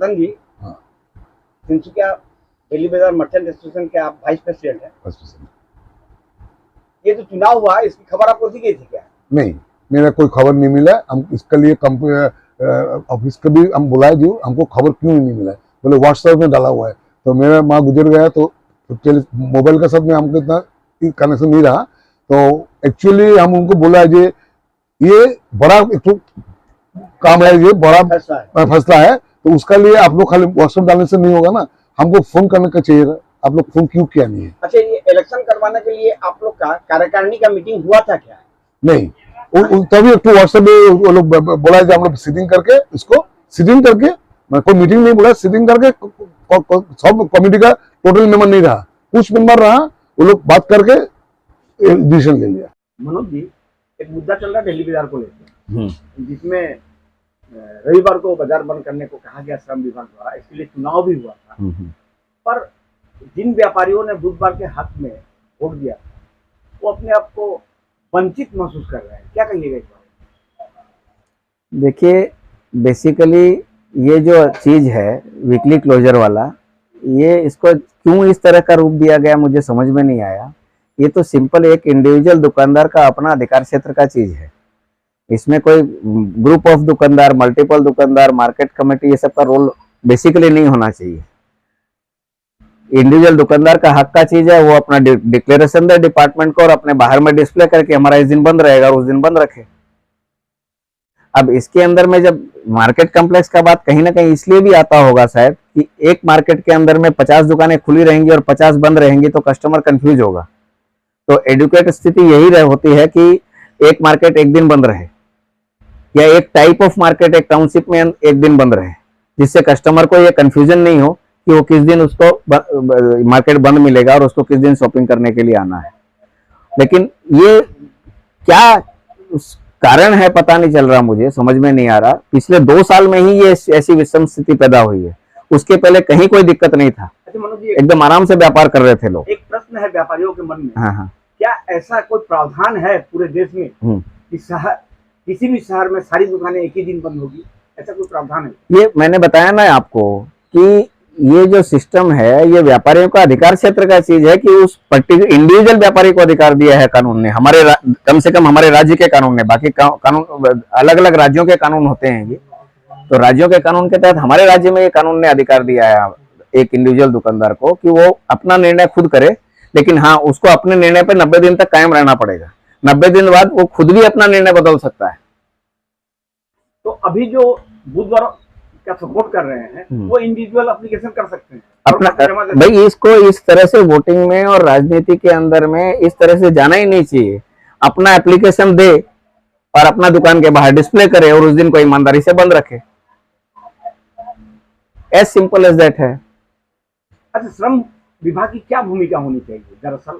रतन जी, हाँ। तिनसुकिया दिल्ली बाजार merchant association के आप वाइस प्रेसिडेंट हैं। ये जो चुनाव हुआ इसकी खबर आपको दी गई थी क्या? नहीं, मेरा कोई खबर नहीं मिला। हम इसके लिए ऑफिस के भी हम बुलाए जो, हमको खबर क्यों नहीं मिला, बोले व्हाट्सएप में डाला हुआ है। तो मेरा माँ गुजर गया तो मोबाइल का सब में हमको इतना कनेक्शन नहीं रहा। तो एक्चुअली हम उनको बोला जी ये बड़ा एक तो काम है, ये बड़ा फैसला है, तो उसका लिए आप लोग खाली व्हाट्सएप डालने से नहीं होगा ना, हमको फोन करने का चाहिए था। आप लोग फोन क्यों किया नहीं है? अच्छा, ये इलेक्शन करवाने के लिए आप लोग का कार्यकारिणी का मीटिंग हुआ था क्या? नहीं, तभी एक व्हाट्सएप में वो लोग बोला हम लोग सिटिंग करके, इसको सिटिंग करके, कोई मीटिंग नहीं बोला, सिटिंग करके सब कमेटी का टोटल मेंबर नहीं रहा, कुछ मेंबर रहा, वो लोग बात करके डिसीजन ले लिया। मनोज जी, एक मुद्दा चल रहा है दिल्ली बाजार को लेकर, जिसमें रविवार को बाजार बंद करने को कहा गया श्रम विभाग द्वारा, इसके लिए चुनाव भी हुआ था। पर जिन व्यापारियों ने बुधवार के हक में वोट दिया वो अपने आप को वंचित महसूस कर रहे हैं, क्या कहिएगा इस बारे में? देखिए, बेसिकली ये जो चीज है वीकली क्लोजर वाला, ये इसको क्यों इस तरह का रूप दिया गया मुझे समझ में नहीं आया। ये तो सिंपल एक इंडिविजुअल दुकानदार का अपना अधिकार क्षेत्र का चीज है। इसमें कोई ग्रुप ऑफ दुकानदार, मल्टीपल दुकानदार, मार्केट कमेटी, ये सब का रोल बेसिकली नहीं होना चाहिए। इंडिविजुअल दुकानदार का हक का चीज है, वो अपना डिक्लेरेशन दे डिपार्टमेंट को और अपने बाहर में डिस्प्ले करके हमारा इस दिन बंद रहेगा और उस दिन बंद रखे। अब इसके अंदर में जब मार्केट कॉम्प्लेक्स का बात कहीं ना कहीं इसलिए भी आता होगा शायद कि एक मार्केट के अंदर में 50 दुकानें खुली रहेंगी और 50 बंद रहेंगी तो कस्टमर कंफ्यूज होगा। तो एडुकेट स्थिति यही होती है कि एक मार्केट एक दिन बंद रहे या एक टाइप ऑफ मार्केट एक टाउनशिप में एक दिन बंद रहे, जिससे कस्टमर को ये कंफ्यूजन नहीं हो कि वो किस दिन उसको मार्केट बंद मिलेगा और उसको किस दिन शॉपिंग करने के लिए आना है। लेकिन ये क्या कारण है पता नहीं चल रहा, मुझे समझ में नहीं आ रहा। पिछले 2 साल में ही ये ऐसी विषम स्थिति पैदा हुई है, उसके पहले कहीं कोई दिक्कत नहीं था। एकदम आराम से व्यापार कर रहे थे लोग। एक प्रश्न है व्यापारियों के मन में, हाँ, क्या ऐसा कोई प्रावधान है पूरे देश में कि किसी भी शहर में सारी दुकानें एक ही दिन बंद होगी, ऐसा कोई प्रावधान है? ये मैंने बताया ना आपको कि ये जो सिस्टम है ये व्यापारियों का अधिकार क्षेत्र का चीज है कि उस पर्टिकुलर इंडिविजुअल व्यापारी को अधिकार दिया है कानून ने, हमारे कम से कम हमारे राज्य के कानून ने। बाकी कानून अलग अलग राज्यों के कानून होते हैं ये, तो राज्यों के कानून के तहत हमारे राज्य में ये कानून ने अधिकार दिया है एक इंडिविजुअल दुकानदार को कि वो अपना निर्णय खुद करे। लेकिन हाँ, उसको अपने निर्णय पर 90 दिन तक कायम रहना पड़ेगा। 90 दिन बाद वो खुद भी अपना निर्णय बदल सकता है। तो अभी जो बुधवार का सपोर्ट कर रहे हैं वो इंडिविजुअल एप्लीकेशन कर सकते हैं अपना। भाई इसको इस तरह से वोटिंग में और राजनीति के अंदर में इस तरह से जाना ही नहीं चाहिए। अपना एप्लीकेशन दे और अपना दुकान के बाहर डिस्प्ले करे और उस दिन को ईमानदारी से बंद रखे, एज सिंपल एज दैट है। अच्छा, श्रम विभाग की क्या भूमिका होनी चाहिए? दरअसल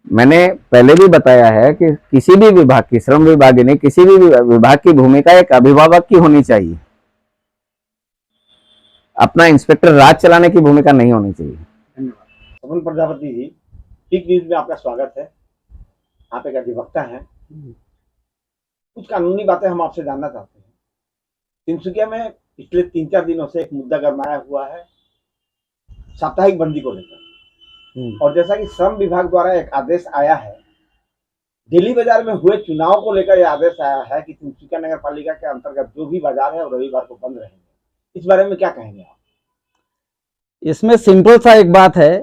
मैंने पहले भी बताया है कि किसी भी विभाग की, श्रम विभाग नहीं, किसी भी विभाग की भूमिका एक अभिभावक की होनी चाहिए। अपना इंस्पेक्टर राज चलाने की भूमिका नहीं होनी चाहिए। धन्यवाद। पवन प्रजापति जी, बिग न्यूज में आपका स्वागत है। आप एक अधिवक्ता हैं, कुछ कानूनी बातें हम आपसे जानना चाहते हैं। तिनसुकिया में पिछले 3-4 दिनों से एक मुद्दा गरमाया हुआ है साप्ताहिक बंदी को लेकर, और जैसा कि श्रम विभाग द्वारा एक आदेश आया है, दिल्ली बाजार में हुए चुनाव को लेकर यह आदेश आया है कि तिनसुकिया नगर पालिका के अंतर्गत जो भी बाजार है वो रविवार को बंद रहेंगे। इस बारे में क्या कहेंगे आप? इसमें सिंपल सा एक बात है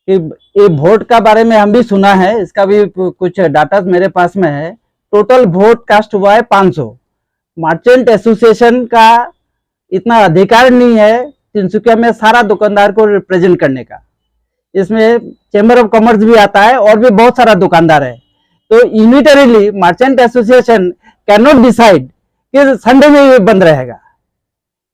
कि ये वोट का बारे में हम भी सुना है, इसका भी कुछ डाटा मेरे पास में है। टोटल वोट कास्ट हुआ है 500। मर्चेंट एसोसिएशन का इतना अधिकार नहीं है तिनसुकिया में सारा दुकानदार को रिप्रेजेंट करने का। इसमें चैम्बर ऑफ कॉमर्स भी आता है और भी बहुत सारा दुकानदार है। तो unitarily merchant association can not decide कि संडे में ये बंद रहेगा।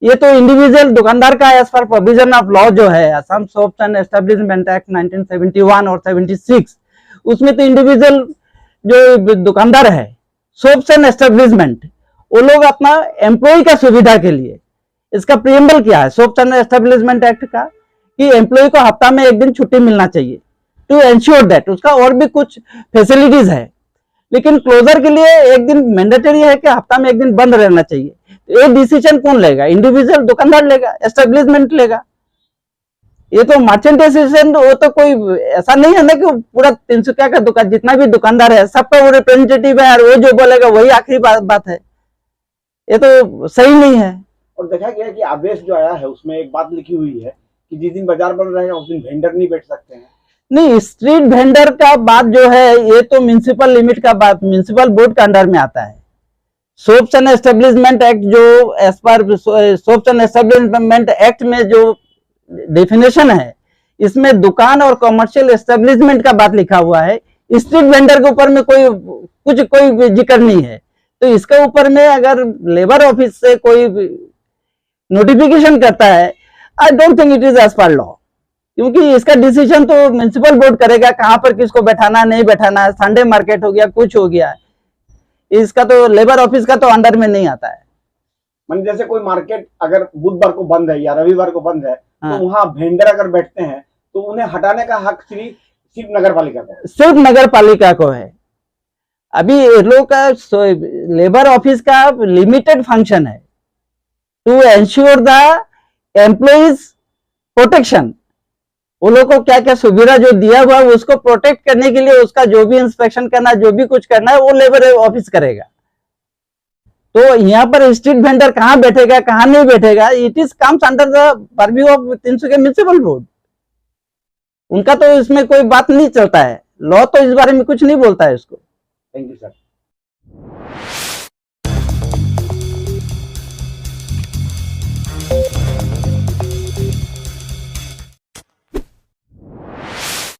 ये तो इंडिविजुअल दुकानदार का as per provision of law जो है Assam shops and establishment act 1971 और 76, उसमें तो इंडिविजुअल जो दुकानदार है शॉप्स एंड एस्टेब्लिशमेंट, वो लोग अपना एम्प्लॉय का सुविधा के लिए, इसका प्रीएम्बल क्या है शॉप्स एंड एस्टेब्लिशमेंट एक्ट का, कि एम्प्लॉय को हफ्ता में 1 दिन छुट्टी मिलना चाहिए टू एंश्योर दैट। उसका और भी कुछ फैसिलिटीज है लेकिन क्लोजर के लिए एक दिन मैंडेटरी है कि हफ्ता में एक दिन बंद रहना चाहिए। तो ये डिसीजन कौन लेगा? इंडिविजुअल दुकानदार लेगा, एस्टेब्लिशमेंट लेगा। ये तो मर्चेंट एसोसिएशन, वो तो कोई ऐसा नहीं है ना कि पूरा तिनसुकिया का दुकान जितना भी दुकानदार है सबका वो रिप्रेजेंटेटिव है और वो जो बोलेगा वही आखिरी बात है। ये तो सही नहीं है। और देखा गया कि आदेश जो आया है उसमें एक बात लिखी हुई है कि जिस दिन बाजार बंद रहेगा उस दिन वेंडर नहीं बैठ सकते हैं। नहीं, स्ट्रीट वेंडर का बात जो है ये तो म्युनिसिपल लिमिट का बात, म्युनिसिपल बोर्ड के अंडर में आता है। सोप्स एंड एस्टेब्लिशमेंट एक्ट जो as per shops and establishment act में जो डेफिनेशन है, इसमें दुकान और कमर्शियल एस्टेब्लिशमेंट का बात लिखा हुआ है। स्ट्रीट वेंडर के ऊपर में कोई जिक्र नहीं है। तो इसके ऊपर में अगर लेबर ऑफिस से कोई नोटिफिकेशन करता है, I don't think it is as per law, क्योंकि इसका डिसीजन तो म्युनिसिपल बोर्ड करेगा कहां पर किसको बैठाना नहीं बैठाना। संडे मार्केट हो गया, कुछ हो गया, इसका तो लेबर ऑफिस का तो अंडर में नहीं आता है। मान जैसे कोई मार्केट अगर बुधवार को बंद है या रविवार को बंद है, हाँ। तो वहां वेंडर अगर बैठते हैं तो उन्हें हटाने का हक सिर्फ नगर पालिका का है। सिर्फ नगर पालिका को है। अभी ये लोग का लेबर ऑफिस का लिमिटेड फंक्शन है to ensure the employees protection. वो लोग को क्या क्या सुविधा जो दिया हुआ है उसको प्रोटेक्ट करने के लिए उसका जो भी इंस्पेक्शन करना, जो भी कुछ करना है वो लेबर ऑफिस करेगा। तो यहाँ पर स्ट्रीट वेंडर कहाँ बैठेगा कहाँ नहीं बैठेगा, it is comes under the purview of Tinsukia municipal board. उनका तो इसमें कोई बात नहीं चलता है। लॉ तो इस बारे में कुछ नहीं बोलता है इसको। Thank you sir.